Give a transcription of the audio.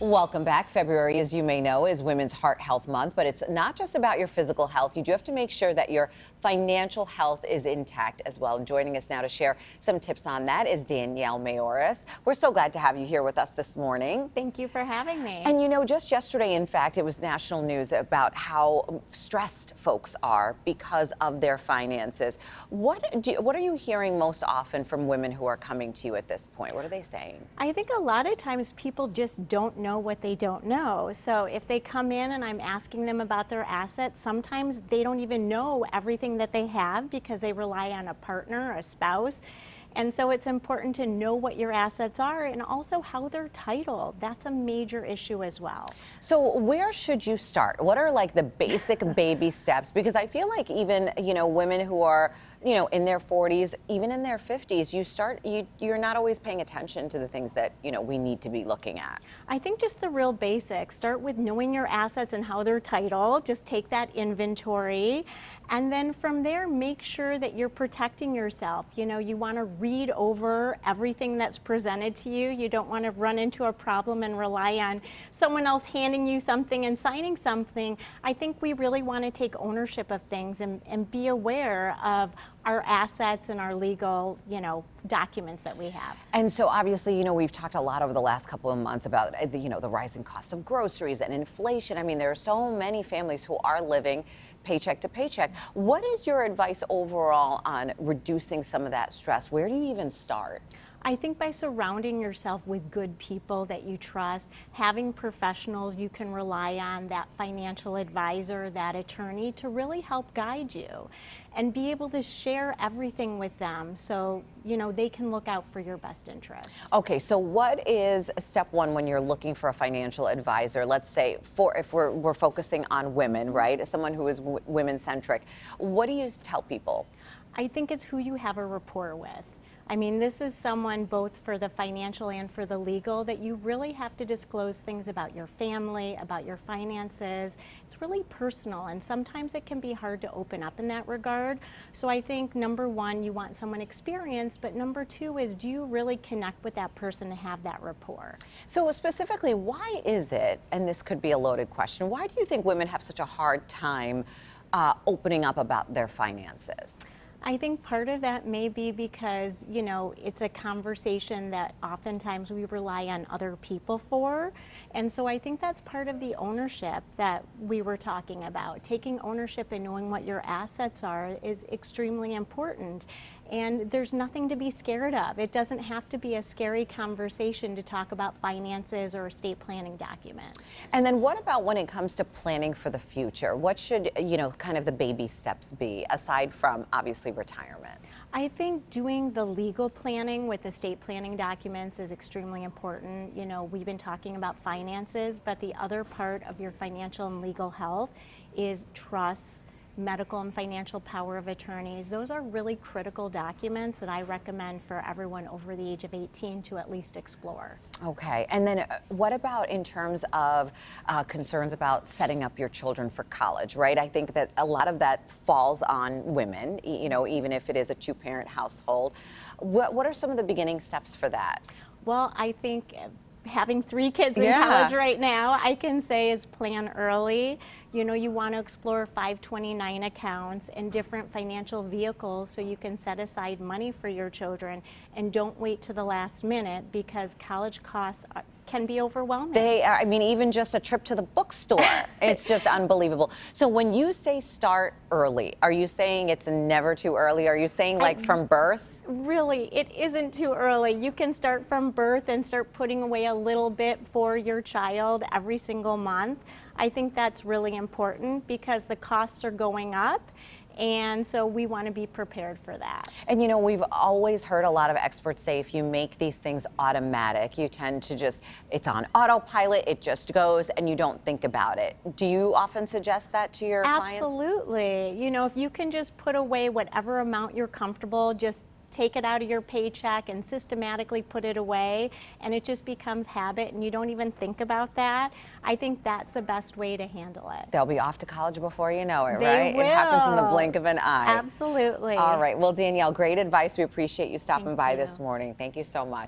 Welcome back. February, as you may know, is Women's Heart Health Month, but it's not just about your physical health. You do have to make sure that your financial health is intact as well. And joining us now to share some tips on that is Danielle Mayoras. We're so glad to have you here with us this morning. Thank you for having me. And you know, just yesterday, in fact, it was national news about how stressed folks are because of their finances. What are you hearing most often from women who are coming to you at this point? What are they saying? I think a lot of times people just don't know what they don't know. So if they come in and I'm asking them about their assets, sometimes they don't even know everything that they have because they rely on a partner, a spouse. And so it's important to know what your assets are and also how they're titled. That's a major issue as well. So where should you start? What are like the basic baby steps? Because I feel like even, women who are, in their 40s, even in their 50s, you're not always paying attention to the things that, we need to be looking at. I think just the real basics. Start with knowing your assets and how they're titled. Just take that inventory. And then from there, make sure that you're protecting yourself. You want to read over everything that's presented to you. You don't want to run into a problem and rely on someone else handing you something and signing something. I think we really want to take ownership of things and be aware of our assets and our legal, documents that we have. And so obviously, we've talked a lot over the last couple of months about, the rising cost of groceries and inflation. I mean, there are so many families who are living paycheck to paycheck. What is your advice overall on reducing some of that stress? Where do you even start? I think by surrounding yourself with good people that you trust, having professionals you can rely on, that financial advisor, that attorney, to really help guide you and be able to share everything with them so, they can look out for your best interest. Okay, so what is step one when you're looking for a financial advisor? Let's say if we're focusing on women, right? Someone who is women-centric. What do you tell people? I think it's who you have a rapport with. I mean, this is someone both for the financial and for the legal that you really have to disclose things about your family, about your finances. It's really personal, and sometimes it can be hard to open up in that regard. So I think number one, you want someone experienced, but number two is, do you really connect with that person to have that rapport? So specifically, why is it, and this could be a loaded question, why do you think women have such a hard time opening up about their finances? I think part of that may be because, it's a conversation that oftentimes we rely on other people for. And so I think that's part of the ownership that we were talking about. Taking ownership and knowing what your assets are is extremely important. And there's nothing to be scared of. It doesn't have to be a scary conversation to talk about finances or estate planning documents. And then what about when it comes to planning for the future? What should, kind of the baby steps be, aside from obviously retirement? I think doing the legal planning with estate planning documents is extremely important. We've been talking about finances, but the other part of your financial and legal health is trusts, medical and financial power of attorneys. Those are really critical documents that I recommend for everyone over the age of 18 to at least explore. Okay, and then what about in terms of concerns about setting up your children for college, right? I think that a lot of that falls on women, even if it is a two-parent household. What are some of the beginning steps for that? Well, I think having 3 kids in college right now, I can say is plan early. You want to explore 529 accounts and different financial vehicles so you can set aside money for your children, and don't wait to the last minute because college costs can be overwhelming. They are, even just a trip to the bookstore, it's just unbelievable. So when you say start early, are you saying it's never too early? Are you saying like from birth? Really, it isn't too early. You can start from birth and start putting away a little bit for your child every single month. I think that's really important because the costs are going up. And so we want to be prepared for that. And we've always heard a lot of experts say if you make these things automatic, you tend to it's on autopilot, it just goes, and you don't think about it. Do you often suggest that to your clients? Absolutely. If you can just put away whatever amount you're comfortable, just take it out of your paycheck and systematically put it away, and it just becomes habit and you don't even think about that. I think that's the best way to handle it. They'll be off to college before you know it, right? It happens in the blink of an eye. Absolutely. All right. Well, Danielle, great advice. We appreciate you stopping by this morning. Thank you so much.